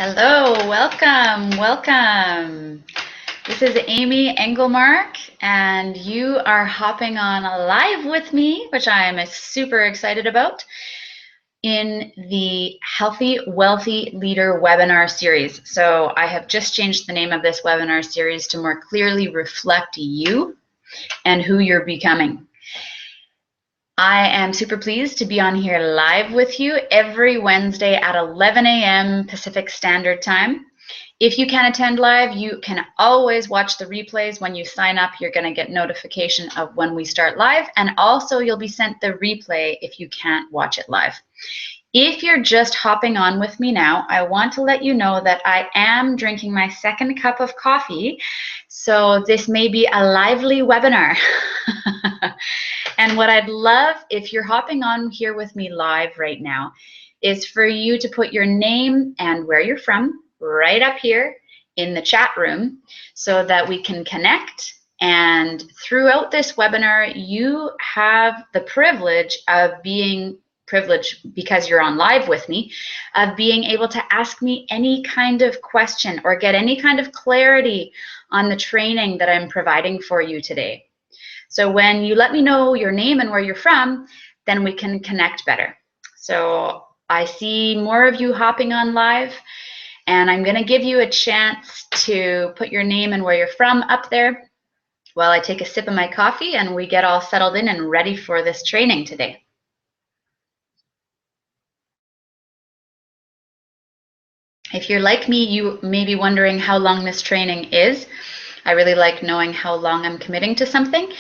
Hello, welcome, welcome. This is Amy Engelmark, and you are hopping on live with me, which I am super excited about, in the Healthy, Wealthy Leader webinar series. So I have just changed the name of this webinar series to more clearly reflect you and who you're becoming. I am super pleased to be on here live with you every Wednesday at 11 a.m. Pacific Standard Time. If you can't attend live, you can always watch the replays. When you sign up, you're going to get notification of when we start live, and also you'll be sent the replay if you can't watch it live. If you're just hopping on with me now, I want to let you know that I am drinking my second cup of coffee, so this may be a lively webinar. And what I'd love, if you're hopping on here with me live right now, is for you to put your name and where you're from right up here in the chat room so that we can connect. And throughout this webinar, you have the privilege of being privileged, because you're on live with me, of being able to ask me any kind of question or get any kind of clarity on the training that I'm providing for you today. So when you let me know your name and where you're from, then we can connect better. So I see more of you hopping on live, and I'm going to give you a chance to put your name and where you're from up there while I take a sip of my coffee and we get all settled in and ready for this training today. If you're like me, you may be wondering how long this training is. I really like knowing how long I'm committing to something.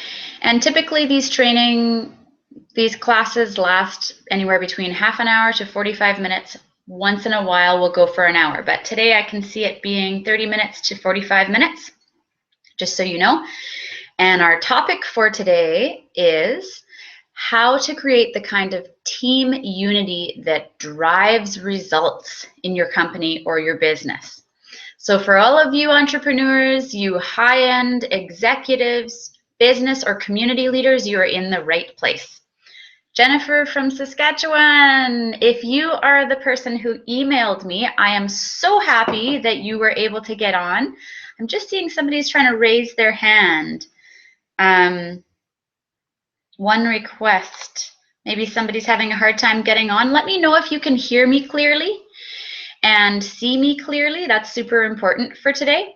And typically these classes last anywhere between half an hour to 45 minutes. Once in a while we'll go for an hour, but today I can see it being 30 minutes to 45 minutes, just so you know. And our topic for today is how to create the kind of team unity that drives results in your company or your business. So for all of you entrepreneurs, you high-end executives, business or community leaders, you are in the right place. Jennifer from Saskatchewan, if you are the person who emailed me, I am so happy that you were able to get on. I'm just seeing somebody's trying to raise their hand. One request. Maybe somebody's having a hard time getting on. Let me know if you can hear me clearly and see me clearly. That's super important for today.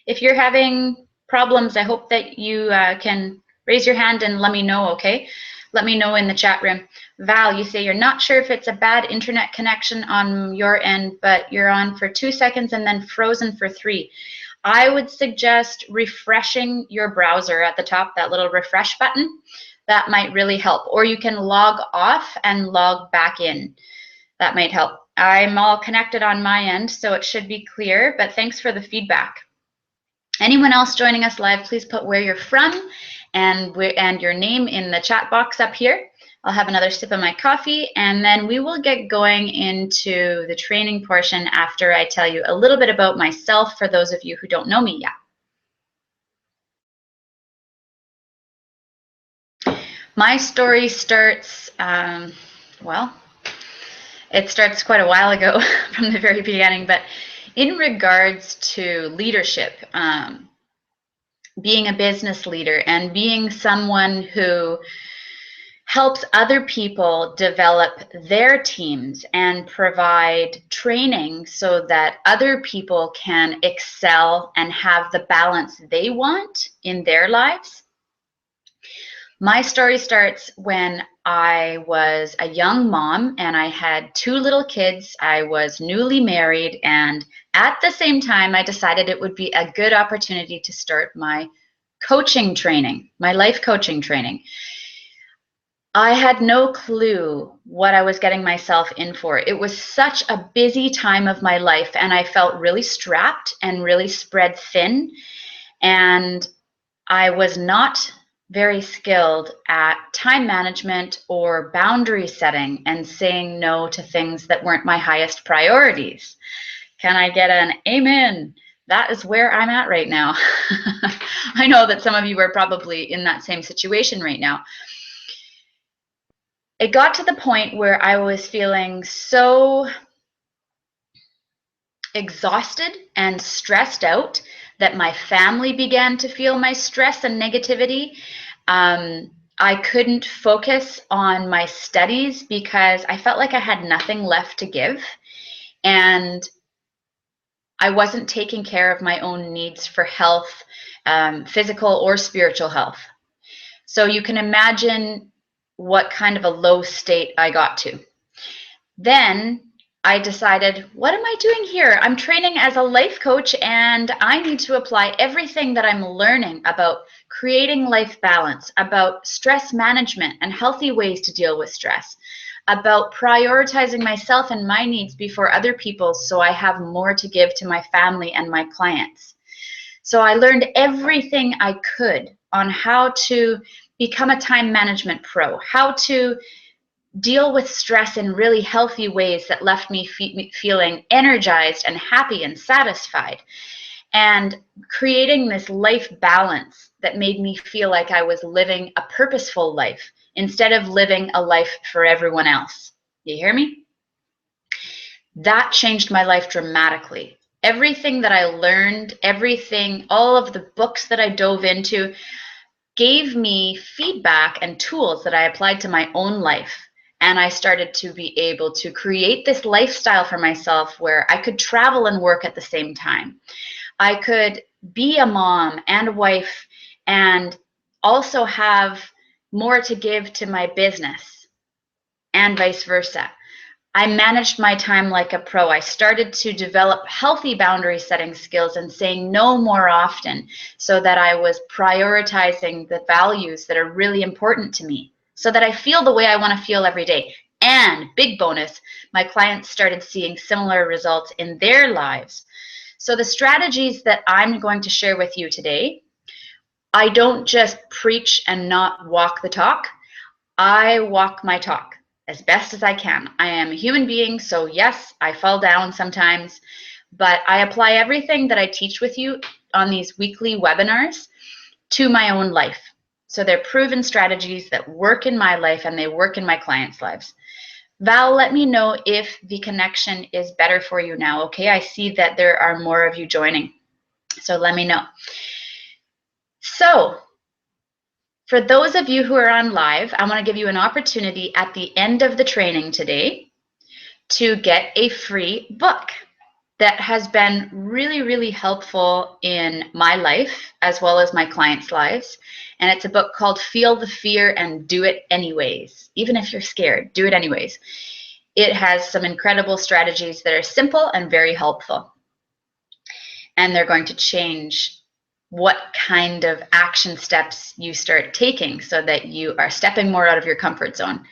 If you're having problems, I hope that you can raise your hand and let me know, okay? Let me know in the chat room. Val, you say you're not sure if it's a bad internet connection on your end, but you're on for 2 seconds and then frozen for 3. I would suggest refreshing your browser at the top, that little refresh button. That might really help. Or you can log off and log back in. That might help. I'm all connected on my end, so it should be clear, but thanks for the feedback. Anyone else joining us live, please put where you're from and your name in the chat box up here. I'll have another sip of my coffee, and then we will get going into the training portion after I tell you a little bit about myself for those of you who don't know me yet. My story starts, well, it starts quite a while ago from the very beginning, but in regards to leadership, being a business leader and being someone who helps other people develop their teams and provide training so that other people can excel and have the balance they want in their lives. My story starts when I was a young mom and I had 2 little kids. I was newly married, and at the same time I decided it would be a good opportunity to start my coaching training, my life coaching training. I had no clue what I was getting myself in for. It was such a busy time of my life, and I felt really strapped and really spread thin, and I was not very skilled at time management or boundary setting and saying no to things that weren't my highest priorities. Can I get an amen? That is where I'm at right now. I know that some of you are probably in that same situation right now. It got to the point where I was feeling so exhausted and stressed out, that my family began to feel my stress and negativity. I couldn't focus on my studies because I felt like I had nothing left to give. And I wasn't taking care of my own needs for health, physical or spiritual health. So you can imagine what kind of a low state I got to. Then I decided, what am I doing here? I'm training as a life coach, and I need to apply everything that I'm learning about creating life balance, about stress management and healthy ways to deal with stress, about prioritizing myself and my needs before other people's so I have more to give to my family and my clients. So I learned everything I could on how to become a time management pro, how to deal with stress in really healthy ways that left me feeling energized and happy and satisfied, and creating this life balance that made me feel like I was living a purposeful life instead of living a life for everyone else. You hear me? That changed my life dramatically. Everything that I learned, everything, all of the books that I dove into gave me feedback and tools that I applied to my own life. And I started to be able to create this lifestyle for myself where I could travel and work at the same time. I could be a mom and a wife and also have more to give to my business, and vice versa. I managed my time like a pro. I started to develop healthy boundary setting skills and saying no more often, so that I was prioritizing the values that are really important to me, so that I feel the way I want to feel every day. And big bonus, my clients started seeing similar results in their lives. So the strategies that I'm going to share with you today, I don't just preach and not walk the talk. I walk my talk as best as I can. I am a human being, so yes, I fall down sometimes, but I apply everything that I teach with you on these weekly webinars to my own life. So they're proven strategies that work in my life and they work in my clients' lives. Val, let me know if the connection is better for you now, okay? I see that there are more of you joining, so let me know. So, for those of you who are on live, I want to give you an opportunity at the end of the training today to get a free book that has been really, really helpful in my life as well as my clients' lives. And it's a book called Feel the Fear and Do It Anyways. Even if you're scared, do it anyways. It has some incredible strategies that are simple and very helpful. And they're going to change what kind of action steps you start taking so that you are stepping more out of your comfort zone.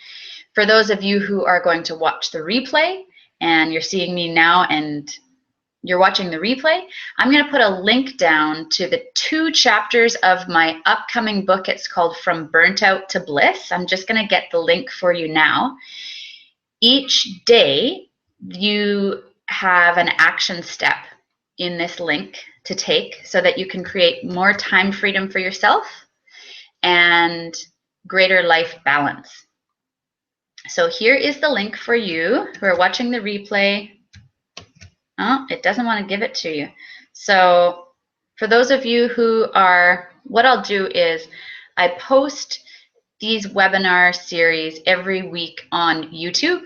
For those of you who are going to watch the replay, and you're seeing me now and you're watching the replay, I'm going to put a link down to the 2 chapters of my upcoming book. It's called From Burnt Out to Bliss. I'm just going to get the link for you now. Each day, you have an action step in this link to take so that you can create more time freedom for yourself and greater life balance. So here is the link for you who are watching the replay. Oh, it doesn't want to give it to you. So for those of you who are, what I'll do is I post these webinar series every week on YouTube,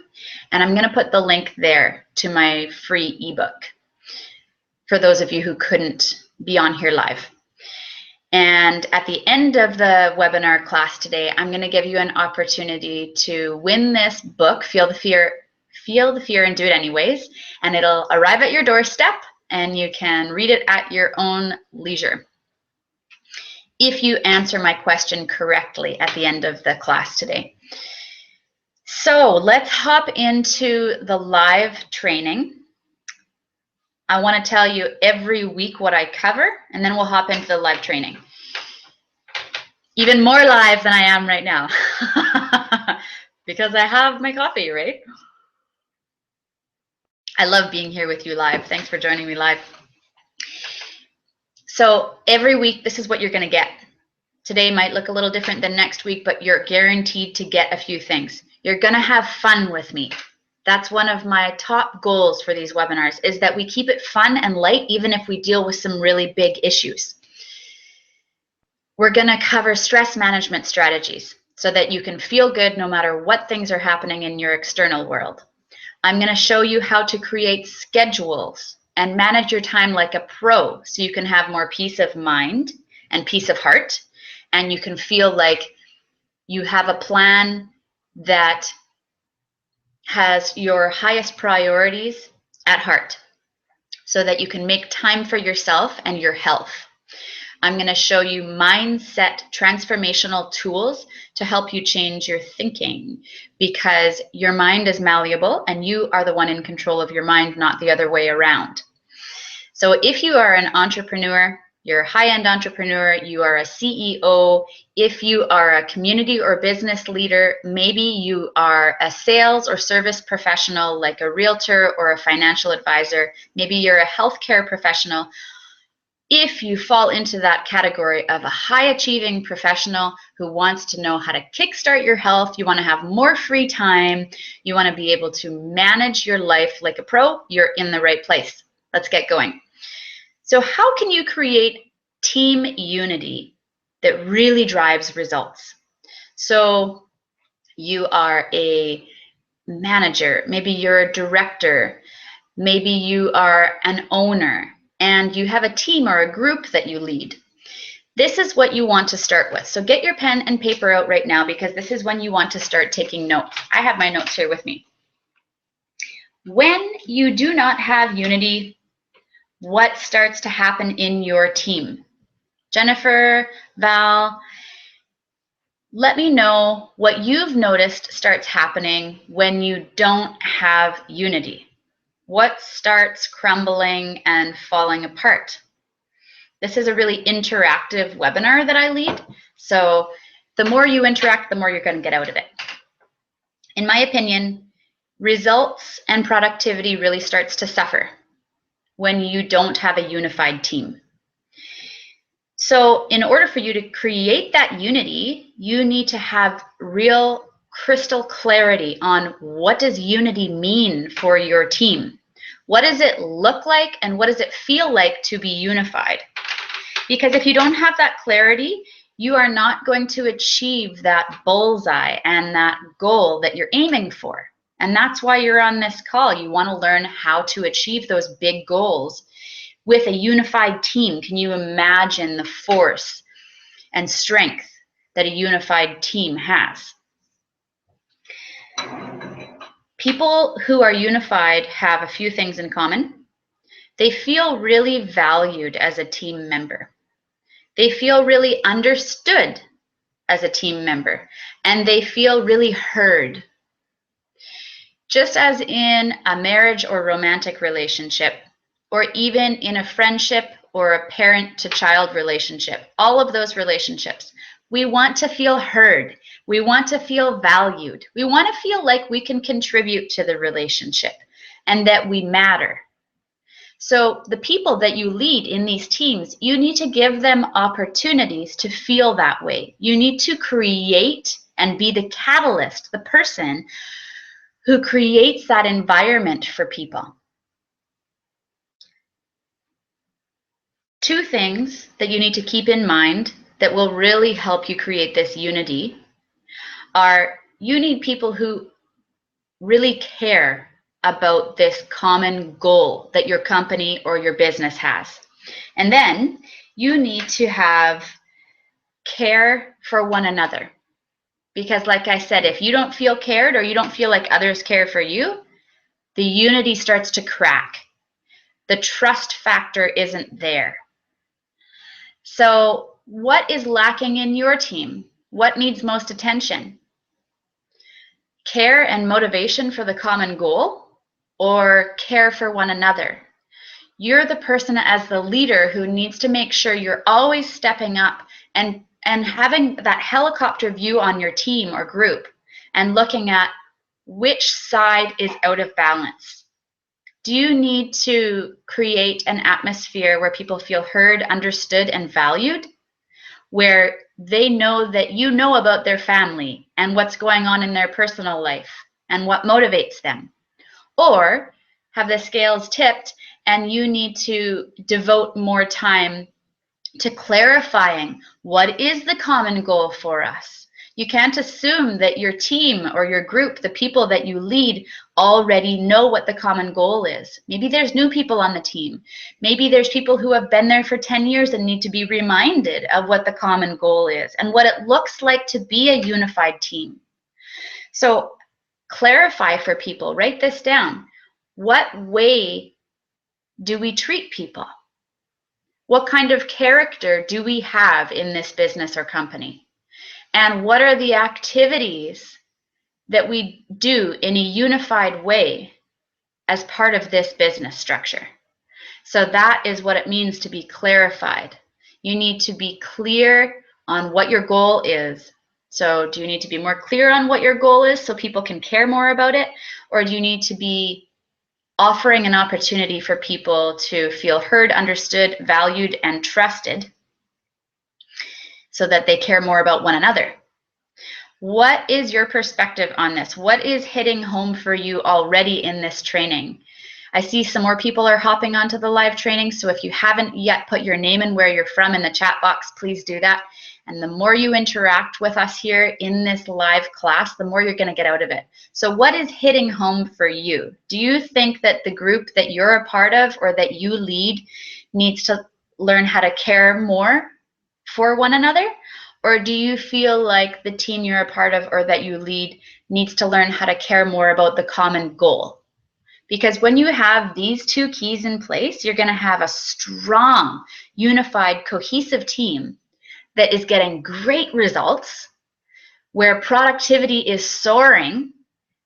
and I'm going to put the link there to my free ebook for those of you who couldn't be on here live. And at the end of the webinar class today, I'm going to give you an opportunity to win this book, Feel the Fear and Do It Anyways, and it'll arrive at your doorstep and you can read it at your own leisure if you answer my question correctly at the end of the class today. So let's hop into the live training. I want to tell you every week what I cover, and then we'll hop into the live training. Even more live than I am right now because I have my coffee, right? I love being here with you live. Thanks for joining me live. So every week, this is what you're going to get. Today might look a little different than next week, but you're guaranteed to get a few things. You're going to have fun with me. That's one of my top goals for these webinars, is that we keep it fun and light even if we deal with some really big issues. We're going to cover stress management strategies so that you can feel good no matter what things are happening in your external world. I'm going to show you how to create schedules and manage your time like a pro so you can have more peace of mind and peace of heart, and you can feel like you have a plan that has your highest priorities at heart so that you can make time for yourself and your health. I'm going to show you mindset transformational tools to help you change your thinking, because your mind is malleable and you are the one in control of your mind, not the other way around. So if you are an entrepreneur, you're a high-end entrepreneur, you are a CEO, if you are a community or business leader, maybe you are a sales or service professional like a realtor or a financial advisor, maybe you're a healthcare professional. If you fall into that category of a high-achieving professional who wants to know how to kickstart your health, you want to have more free time, you want to be able to manage your life like a pro, you're in the right place. Let's get going. So how can you create team unity that really drives results? So you are a manager, maybe you're a director, maybe you are an owner, and you have a team or a group that you lead. This is what you want to start with. So get your pen and paper out right now, because this is when you want to start taking notes. I have my notes here with me. When you do not have unity, what starts to happen in your team? Jennifer, Val, let me know what you've noticed starts happening when you don't have unity. What starts crumbling and falling apart? This is a really interactive webinar that I lead, so the more you interact, the more you're going to get out of it. In my opinion, results and productivity really starts to suffer when you don't have a unified team. So in order for you to create that unity, you need to have real crystal clarity on what does unity mean for your team. What does it look like and what does it feel like to be unified? Because if you don't have that clarity, you are not going to achieve that bullseye and that goal that you're aiming for. And that's why you're on this call. You want to learn how to achieve those big goals with a unified team. Can you imagine the force and strength that a unified team has? People who are unified have a few things in common. They feel really valued as a team member. They feel really understood as a team member, and they feel really heard. Just as in a marriage or romantic relationship, or even in a friendship or a parent-to-child relationship, all of those relationships, we want to feel heard. We want to feel valued. We want to feel like we can contribute to the relationship and that we matter. So the people that you lead in these teams, you need to give them opportunities to feel that way. You need to create and be the catalyst, the person who creates that environment for people. Two things that you need to keep in mind that will really help you create this unity are you need people who really care about this common goal that your company or your business has. And then you need to have care for one another. Because like I said, if you don't feel cared or you don't feel like others care for you, the unity starts to crack. The trust factor isn't there. So what is lacking in your team? What needs most attention? Care and motivation for the common goal, or care for one another? You're the person as the leader who needs to make sure you're always stepping up and having that helicopter view on your team or group and looking at which side is out of balance. Do you need to create an atmosphere where people feel heard, understood, and valued, where they know that you know about their family and what's going on in their personal life and what motivates them? or have the scales tipped and you need to devote more time to clarifying what is the common goal for us. You can't assume that your team or your group, the people that you lead, already know what the common goal is. Maybe there's new people on the team. Maybe there's people who have been there for 10 years and need to be reminded of what the common goal is and what it looks like to be a unified team. So clarify for people, write this down. What way do we treat people? What kind of character do we have in this business or company? And what are the activities that we do in a unified way as part of this business structure? So that is what it means to be clarified. You need to be clear on what your goal is. So do you need to be more clear on what your goal is so people can care more about it? Or do you need to be offering an opportunity for people to feel heard, understood, valued, and trusted so that they care more about one another? What is your perspective on this? What is hitting home for you already in this training? I see some more people are hopping onto the live training, so if you haven't yet put your name and where you're from in the chat box, please do that. And the more you interact with us here in this live class, the more you're going to get out of it. So what is hitting home for you? Do you think that the group that you're a part of or that you lead needs to learn how to care more for one another? Or do you feel like the team you're a part of or that you lead needs to learn how to care more about the common goal? Because when you have these two keys in place, you're going to have a strong, unified, cohesive team that is getting great results, where productivity is soaring,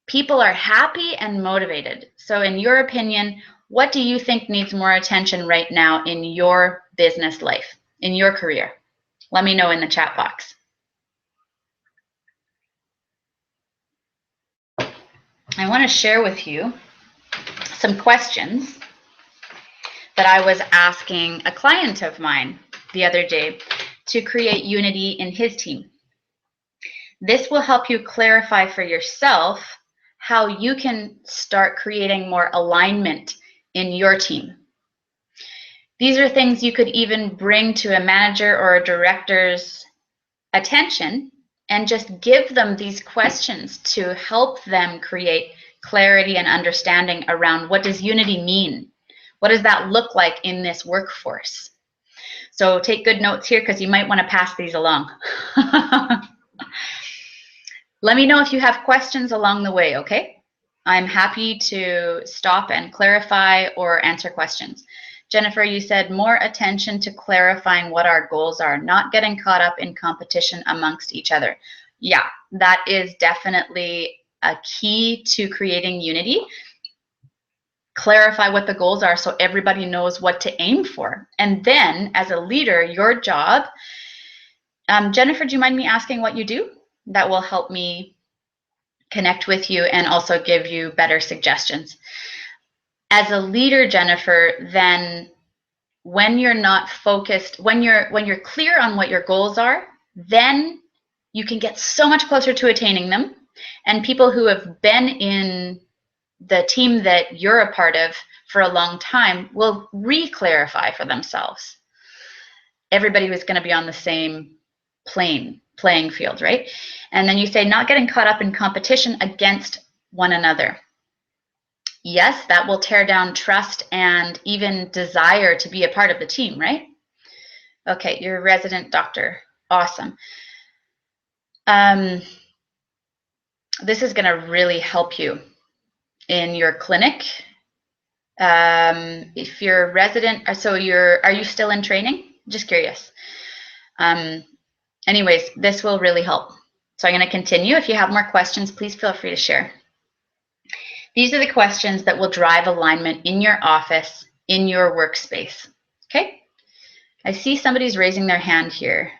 people are happy and motivated. So in your opinion, what do you think needs more attention right now in your business life, in your career? Let me know in the chat box. I want to share with you some questions that I was asking a client of mine the other day to create unity in his team. This will help you clarify for yourself how you can start creating more alignment in your team. These are things you could even bring to a manager or a director's attention and just give them these questions to help them create clarity and understanding around what does unity mean? What does that look like in this workforce? So take good notes here because you might want to pass these along. Let me know if you have questions along the way, okay? I'm happy to stop and clarify or answer questions. Jennifer, you said more attention to clarifying what our goals are, not getting caught up in competition amongst each other. Yeah, that is definitely a key to creating unity. Clarify what the goals are so everybody knows what to aim for. And then as a leader, your job, Jennifer, do you mind me asking what you do? That will help me connect with you and also give you better suggestions. As a leader, Jennifer, then when you're not focused, when you're clear on what your goals are, then you can get so much closer to attaining them. And people who have been in the team that you're a part of for a long time will re-clarify for themselves. Everybody was going to be on the same playing field, right? And then you say not getting caught up in competition against one another. Yes, that will tear down trust and even desire to be a part of the team, right? Okay, you're a resident doctor. Awesome. This is going to really help you in your clinic. If you're a resident, so are you still in training? Just curious. Anyways, this will really help. So I'm going to continue. If you have more questions, please feel free to share. These are the questions that will drive alignment in your office, in your workspace. Okay? I see somebody's raising their hand here.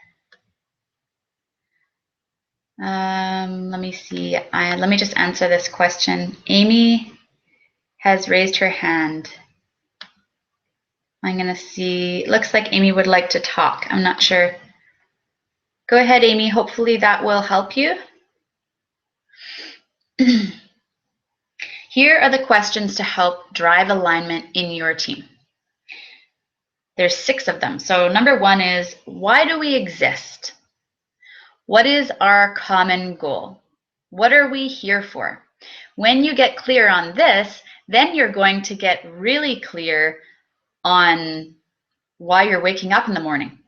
Let me see. Let me just answer this question. Amy has raised her hand. I'm going to see. Looks like Amy would like to talk. I'm not sure. Go ahead, Amy. Hopefully that will help you. Here are the questions to help drive alignment in your team. There's 6 of them. So number 1 is, why do we exist? What is our common goal? What are we here for? When you get clear on this, then you're going to get really clear on why you're waking up in the morning,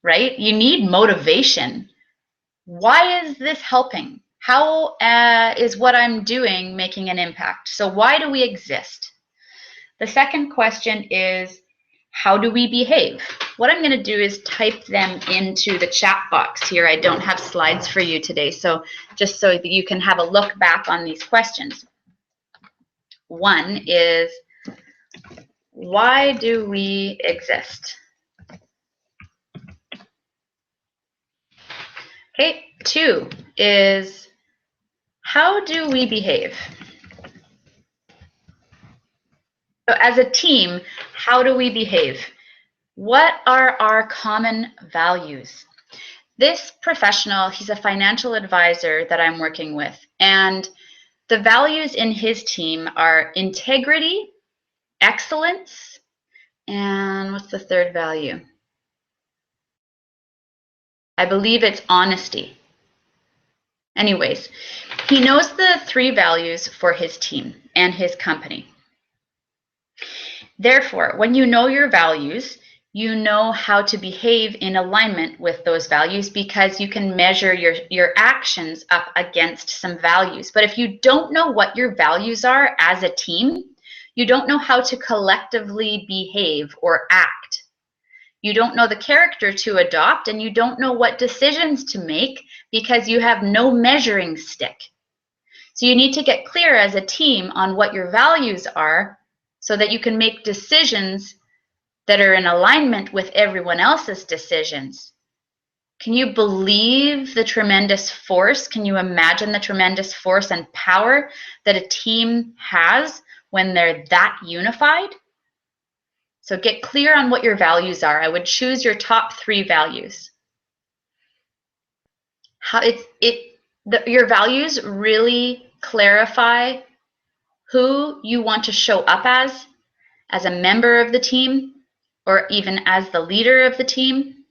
right? You need motivation. Why is this helping? How is what I'm doing making an impact? So why do we exist? The second question is, how do we behave? What I'm going to do is type them into the chat box here. I don't have slides for you today, so just so that you can have a look back on these questions. 1 is, why do we exist? Okay, 2 is, how do we behave? So as a team, how do we behave? What are our common values? This professional, he's a financial advisor that I'm working with, and the values in his team are integrity, excellence, and what's the third value? I believe it's honesty. Anyways, he knows the 3 values for his team and his company. Therefore, when you know your values, you know how to behave in alignment with those values because you can measure your actions up against some values. But if you don't know what your values are as a team, you don't know how to collectively behave or act. You don't know the character to adopt, and you don't know what decisions to make because you have no measuring stick. So you need to get clear as a team on what your values are so that you can make decisions that are in alignment with everyone else's decisions. Can you believe the tremendous force? Can you imagine the tremendous force and power that a team has when they're that unified? So get clear on what your values are. I would choose your top 3 values. Your values really clarify who you want to show up as a member of the team, or even as the leader of the team,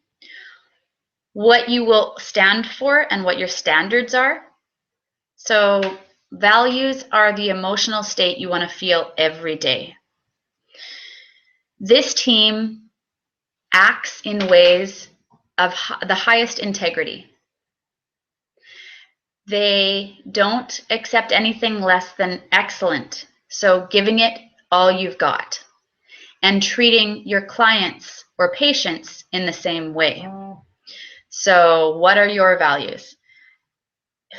what you will stand for and what your standards are. So values are the emotional state you want to feel every day. This team acts in ways of the highest integrity. They don't accept anything less than excellent. So giving it all you've got and treating your clients or patients in the same way. So what are your values?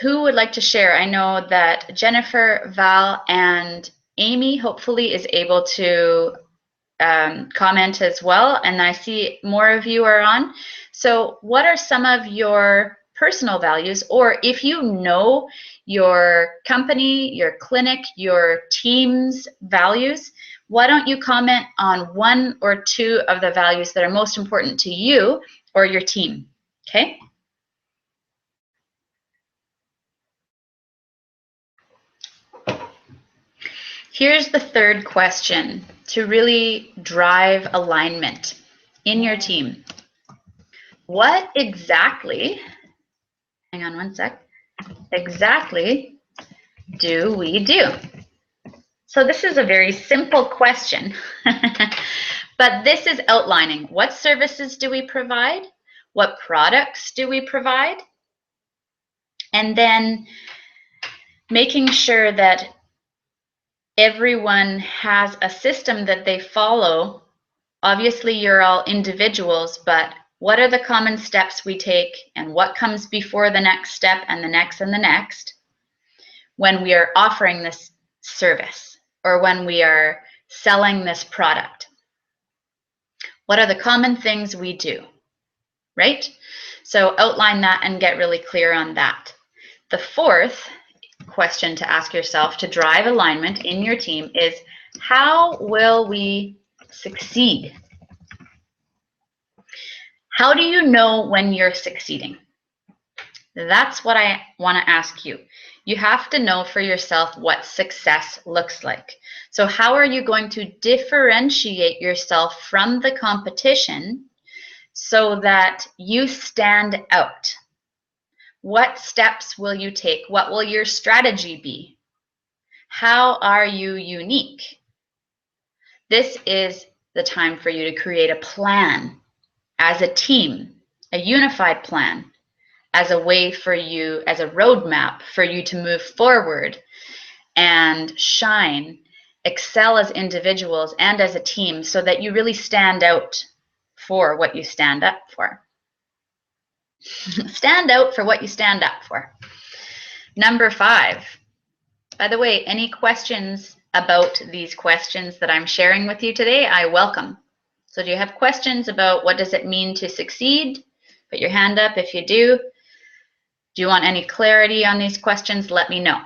Who would like to share? I know that Jennifer, Val, and Amy hopefully is able to comment as well, and I see more of you are on. So what are some of your personal values, or if you know your company, your clinic, your team's values, why don't you comment on 1 or 2 of the values that are most important to you or your team, okay? Here's the third question to really drive alignment in your team. What exactly, hang on one sec, exactly do we do? So this is a very simple question, but this is outlining what services do we provide, what products do we provide, and then making sure that everyone has a system that they follow. Obviously, you're all individuals, but what are the common steps we take and what comes before the next step and the next and the next when we are offering this service or when we are selling this product? What are the common things we do, right? So outline that and get really clear on that. The fourth question to ask yourself to drive alignment in your team is, how will we succeed? How do you know when you're succeeding? That's what I want to ask you. You have to know for yourself what success looks like. So how are you going to differentiate yourself from the competition so that you stand out? What steps will you take? What will your strategy be? How are you unique? This is the time for you to create a plan as a team, a unified plan, as a way for you, as a roadmap for you to move forward and shine, excel as individuals and as a team so that you really stand out for what you stand up for. Stand out for what you stand up for. Number 5. By the way, any questions about these questions that I'm sharing with you today, I welcome. So do you have questions about what does it mean to succeed? Put your hand up if you do. Do you want any clarity on these questions? Let me know.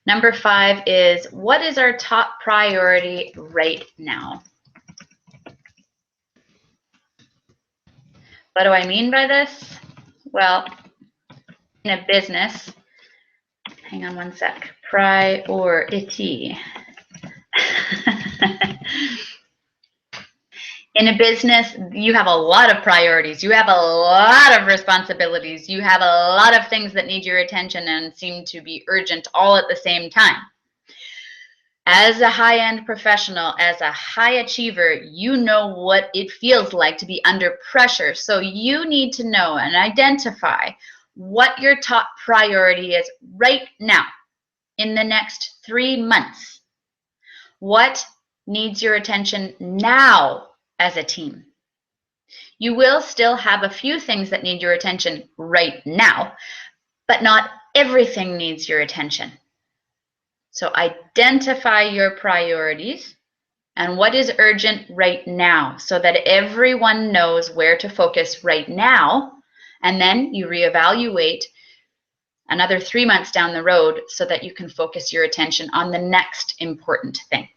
Number 5 is, what is our top priority right now? What do I mean by this? Well, in a business, hang on one sec, priority. In a business, you have a lot of priorities. You have a lot of responsibilities. You have a lot of things that need your attention and seem to be urgent all at the same time. As a high-end professional, as a high achiever, you know what it feels like to be under pressure. So you need to know and identify what your top priority is right now in the next 3 months. What needs your attention now as a team? You will still have a few things that need your attention right now, but not everything needs your attention. So identify your priorities and what is urgent right now so that everyone knows where to focus right now, and then you reevaluate another 3 months down the road so that you can focus your attention on the next important thing.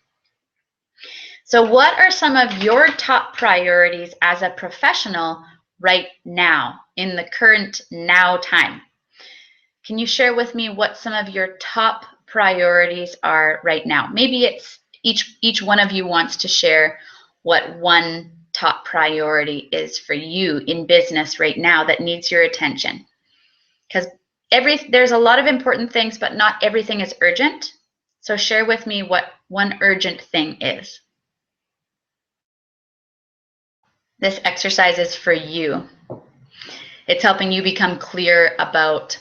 So what are some of your top priorities as a professional right now, in the current now time? Can you share with me what some of your top priorities are right now? Maybe it's each one of you wants to share what one top priority is for you in business right now that needs your attention. Because there's a lot of important things, but not everything is urgent. So share with me what one urgent thing is. This exercise is for you. It's helping you become clear about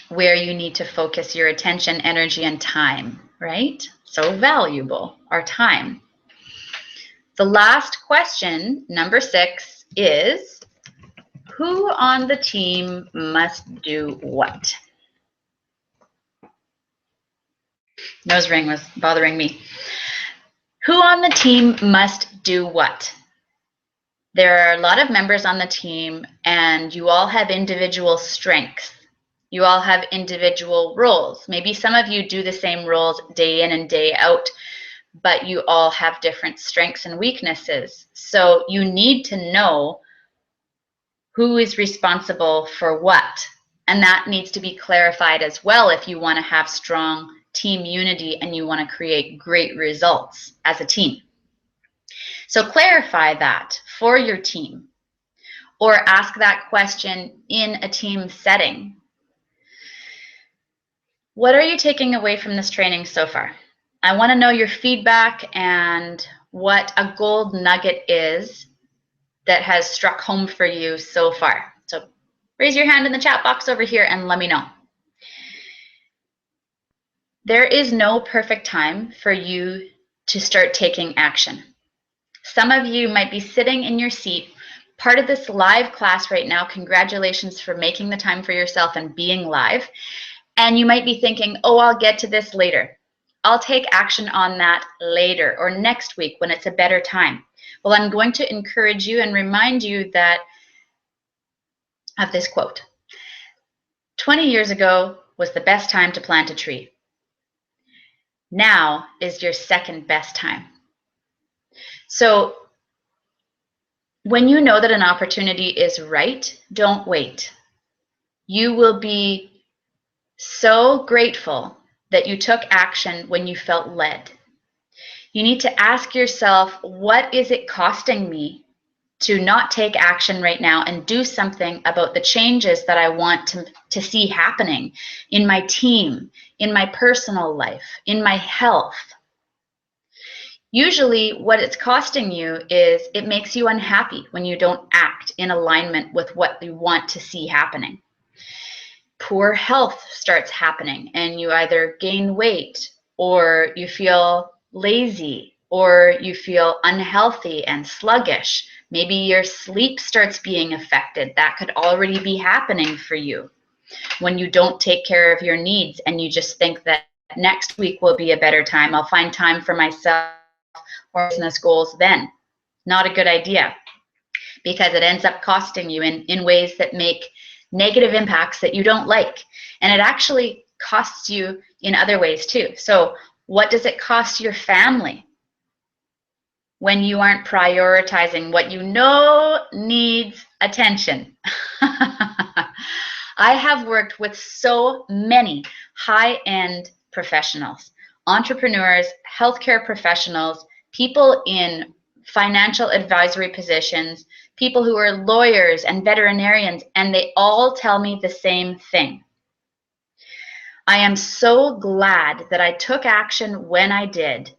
where you need to focus your attention, energy, and time, right? So valuable, our time. The last question, number 6, is, who on the team must do what? Nose ring was bothering me. Who on the team must do what? There are a lot of members on the team, and you all have individual strengths. You all have individual roles. Maybe some of you do the same roles day in and day out, but you all have different strengths and weaknesses. So you need to know who is responsible for what. And that needs to be clarified as well if you want to have strong team unity and you want to create great results as a team. So clarify that for your team, or ask that question in a team setting. What are you taking away from this training so far? I want to know your feedback and what a gold nugget is that has struck home for you so far. So raise your hand in the chat box over here and let me know. There is no perfect time for you to start taking action. Some of you might be sitting in your seat, part of this live class right now. Congratulations for making the time for yourself and being live. And you might be thinking, oh, I'll get to this later. I'll take action on that later or next week when it's a better time. Well, I'm going to encourage you and remind you that of this quote. 20 years ago was the best time to plant a tree. Now is your second best time. So when you know that an opportunity is right, don't wait. You will be so grateful that you took action when you felt led. You need to ask yourself, what is it costing me to not take action right now and do something about the changes that I want to see happening in my team, in my personal life, in my health? Usually what it's costing you is it makes you unhappy when you don't act in alignment with what you want to see happening. Poor health starts happening and you either gain weight or you feel lazy or you feel unhealthy and sluggish. Maybe your sleep starts being affected. That could already be happening for you when you don't take care of your needs and you just think that next week will be a better time. I'll find time for myself or business goals then. Not a good idea, because it ends up costing you in ways that make negative impacts that you don't like. And it actually costs you in other ways too. So what does it cost your family when you aren't prioritizing what you know needs attention? I have worked with so many high-end professionals, entrepreneurs, healthcare professionals, people in financial advisory positions, people who are lawyers and veterinarians, and they all tell me the same thing. I am so glad that I took action when I did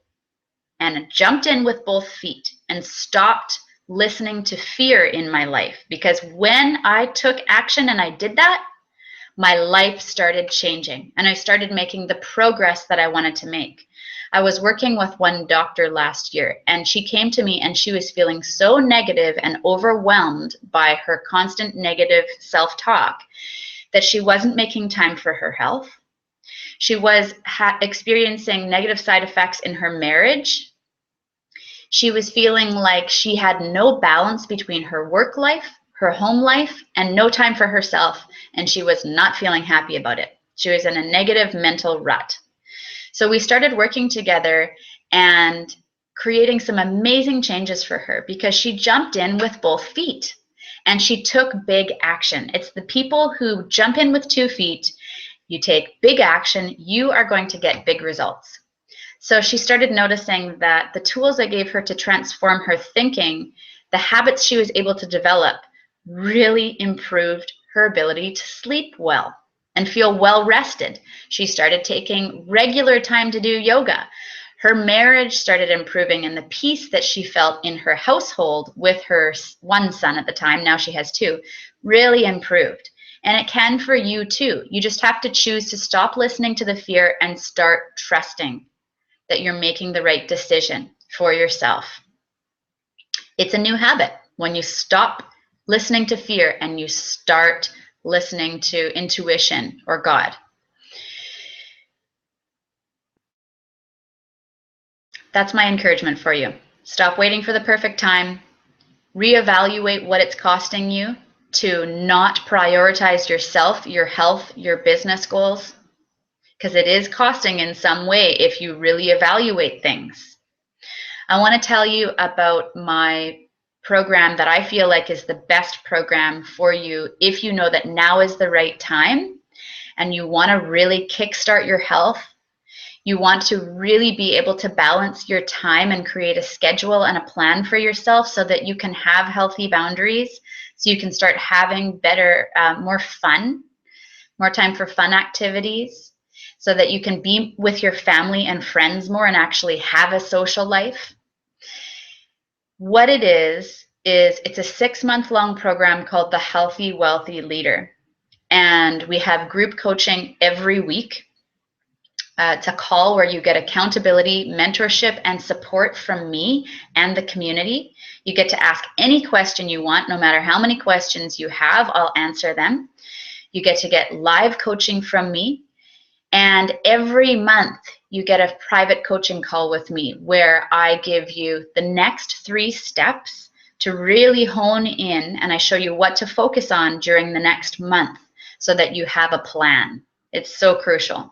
and jumped in with both feet and stopped listening to fear in my life, because when I took action and I did that, my life started changing and I started making the progress that I wanted to make. I was working with one doctor last year and she came to me and she was feeling so negative and overwhelmed by her constant negative self-talk that she wasn't making time for her health. She was experiencing negative side effects in her marriage. She was feeling like she had no balance between her work life, her home life, and no time for herself, and she was not feeling happy about it. She was in a negative mental rut. So we started working together and creating some amazing changes for her because she jumped in with both feet and she took big action. It's the people who jump in with 2 feet, you take big action, you are going to get big results. So she started noticing that the tools I gave her to transform her thinking, the habits she was able to develop, really improved her ability to sleep well and feel well rested. She started taking regular time to do yoga. Her marriage started improving, and the peace that she felt in her household with her one son at the time, now she has 2, really improved. And it can for you too. You just have to choose to stop listening to the fear and start trusting that you're making the right decision for yourself. It's a new habit when you stop listening to fear and you start listening to intuition or God. That's my encouragement for you. Stop waiting for the perfect time. Reevaluate what it's costing you to not prioritize yourself, your health, your business goals, because it is costing in some way if you really evaluate things. I want to tell you about my program that I feel like is the best program for you if you know that now is the right time and you want to really kickstart your health. You want to really be able to balance your time and create a schedule and a plan for yourself so that you can have healthy boundaries, so you can start having better, more fun, more time for fun activities, so that you can be with your family and friends more and actually have a social life. What it is it's a 6-month-long program called the Healthy Wealthy Leader. And we have group coaching every week. It's a call where you get accountability, mentorship, and support from me and the community. You get to ask any question you want, no matter how many questions you have, I'll answer them. You get to get live coaching from me. And every month you get a private coaching call with me where I give you the next 3 steps to really hone in, and I show you what to focus on during the next month so that you have a plan. It's so crucial.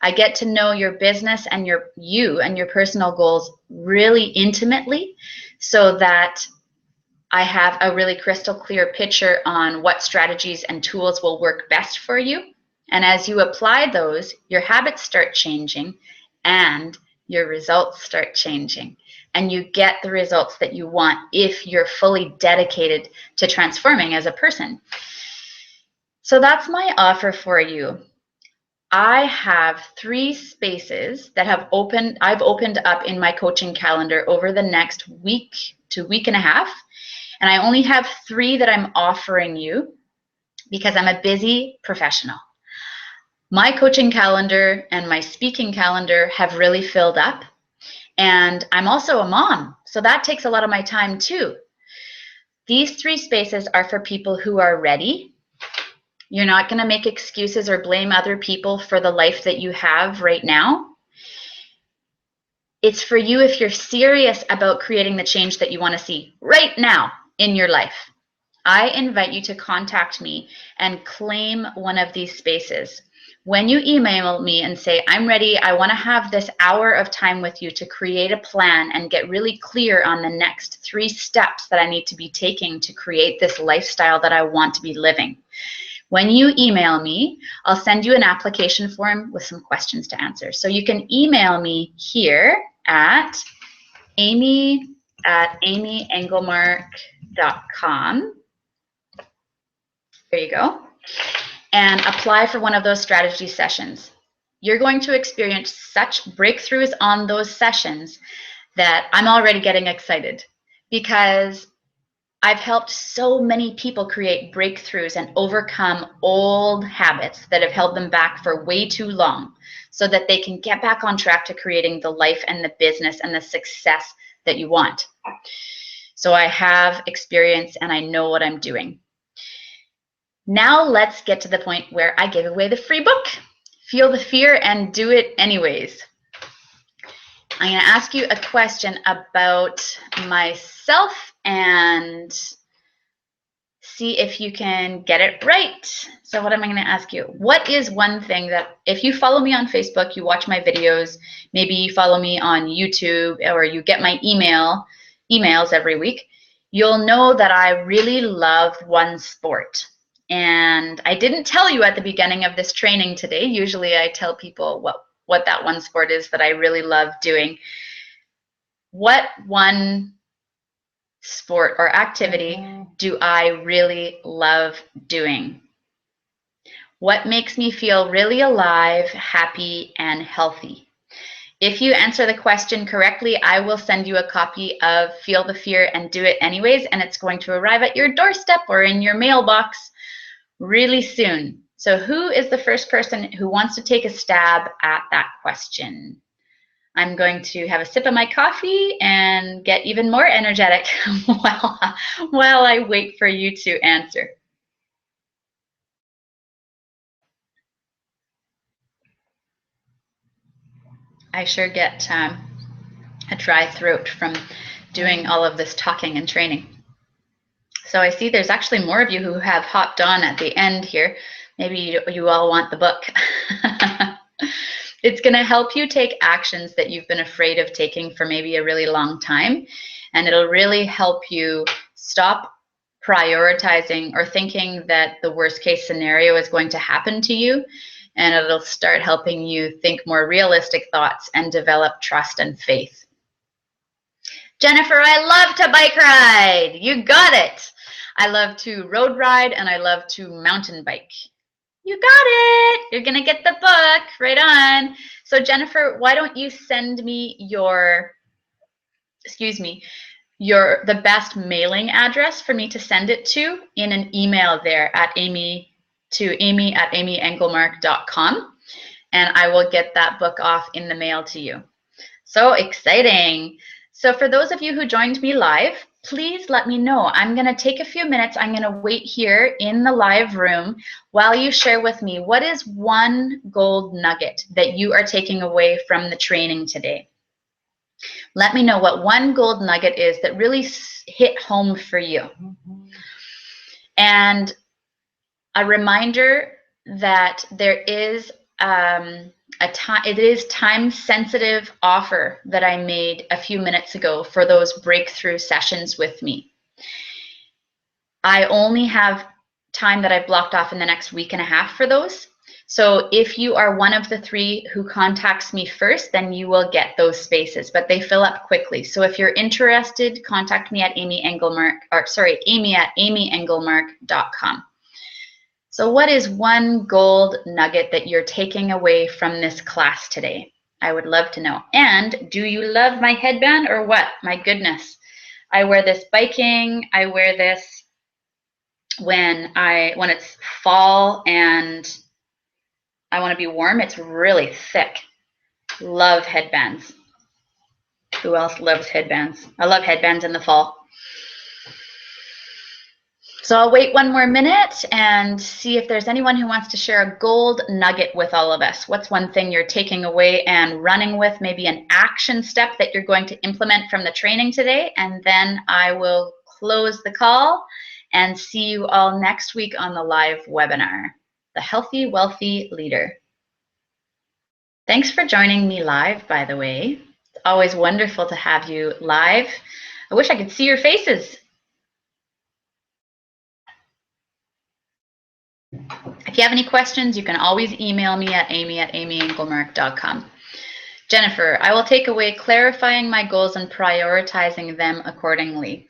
I get to know your business and you and your personal goals really intimately so that I have a really crystal clear picture on what strategies and tools will work best for you. And as you apply those, your habits start changing and your results start changing. And you get the results that you want if you're fully dedicated to transforming as a person. So that's my offer for you. I have 3 spaces that I've opened up in my coaching calendar over the next week to week and a half. And I only have 3 that I'm offering you because I'm a busy professional. My coaching calendar and my speaking calendar have really filled up. And I'm also a mom, so that takes a lot of my time too. These 3 spaces are for people who are ready. You're not going to make excuses or blame other people for the life that you have right now. It's for you if you're serious about creating the change that you want to see right now in your life. I invite you to contact me and claim one of these spaces. When you email me and say, I'm ready, I want to have this hour of time with you to create a plan and get really clear on the next 3 steps that I need to be taking to create this lifestyle that I want to be living. When you email me, I'll send you an application form with some questions to answer. So you can email me here at amy@amyengelmark.com. There you go. And apply for one of those strategy sessions. You're going to experience such breakthroughs on those sessions that I'm already getting excited because I've helped so many people create breakthroughs and overcome old habits that have held them back for way too long so that they can get back on track to creating the life and the business and the success that you want. So I have experience and I know what I'm doing. Now let's get to the point where I give away the free book. Feel the fear and do it anyways. I'm going to ask you a question about myself and see if you can get it right. So what am I going to ask you? What is one thing that if you follow me on Facebook, you watch my videos, maybe you follow me on YouTube or you get my emails every week, you'll know that I really love one sport. And I didn't tell you at the beginning of this training today. Usually I tell people what that one sport is that I really love doing. What one sport or activity do I really love doing? What makes me feel really alive, happy, and healthy? If you answer the question correctly, I will send you a copy of Feel the Fear and Do It Anyways, and it's going to arrive at your doorstep or in your mailbox really soon. So who is the first person who wants to take a stab at that question? I'm going to have a sip of my coffee and get even more energetic while I wait for you to answer. I sure get a dry throat from doing all of this talking and training. So I see there's actually more of you who have hopped on at the end here. Maybe you all want the book. It's going to help you take actions that you've been afraid of taking for maybe a really long time. And it'll really help you stop prioritizing or thinking that the worst case scenario is going to happen to you. And it'll start helping you think more realistic thoughts and develop trust and faith. Jennifer, I love to bike ride. You got it. I love to road ride and I love to mountain bike. You got it. You're going to get the book. Right on. So Jennifer, why don't you send me the best mailing address for me to send it to in an email there at amy@amyengelmark.com, and I will get that book off in the mail to you. So exciting. So for those of you who joined me live, please let me know. I'm going to take a few minutes. I'm going to wait here in the live room while you share with me what is one gold nugget that you are taking away from the training today. Let me know what one gold nugget is that really hit home for you. And a reminder that there is it is time-sensitive offer that I made a few minutes ago for those breakthrough sessions with me. I only have time that I've blocked off in the next week and a half for those. So if you are one of the 3 who contacts me first, then you will get those spaces, but they fill up quickly. So if you're interested, contact me at Amy at amyengelmark.com. So what is one gold nugget that you're taking away from this class today? I would love to know. And do you love my headband or what? My goodness. I wear this biking. I wear this when it's fall and I want to be warm. It's really thick. Love headbands. Who else loves headbands? I love headbands in the fall. So I'll wait one more minute and see if there's anyone who wants to share a gold nugget with all of us. What's one thing you're taking away and running with, maybe an action step that you're going to implement from the training today? And then I will close the call and see you all next week on the live webinar, The Healthy, Wealthy Leader. Thanks for joining me live, by the way. It's always wonderful to have you live. I wish I could see your faces. If you have any questions, you can always email me at amy@amyengelmark.com. Jennifer, I will take away clarifying my goals and prioritizing them accordingly.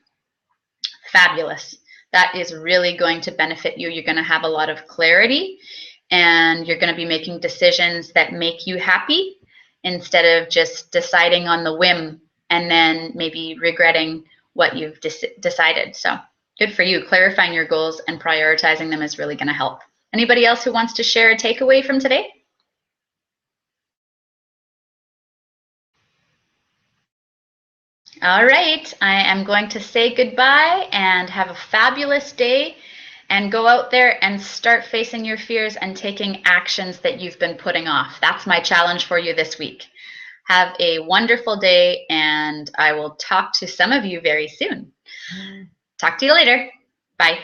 Fabulous. That is really going to benefit you. You're going to have a lot of clarity and you're going to be making decisions that make you happy instead of just deciding on the whim and then maybe regretting what you've decided. So good for you. Clarifying your goals and prioritizing them is really going to help. Anybody else who wants to share a takeaway from today? All right, I am going to say goodbye and have a fabulous day and go out there and start facing your fears and taking actions that you've been putting off. That's my challenge for you this week. Have a wonderful day and I will talk to some of you very soon. Talk to you later. Bye.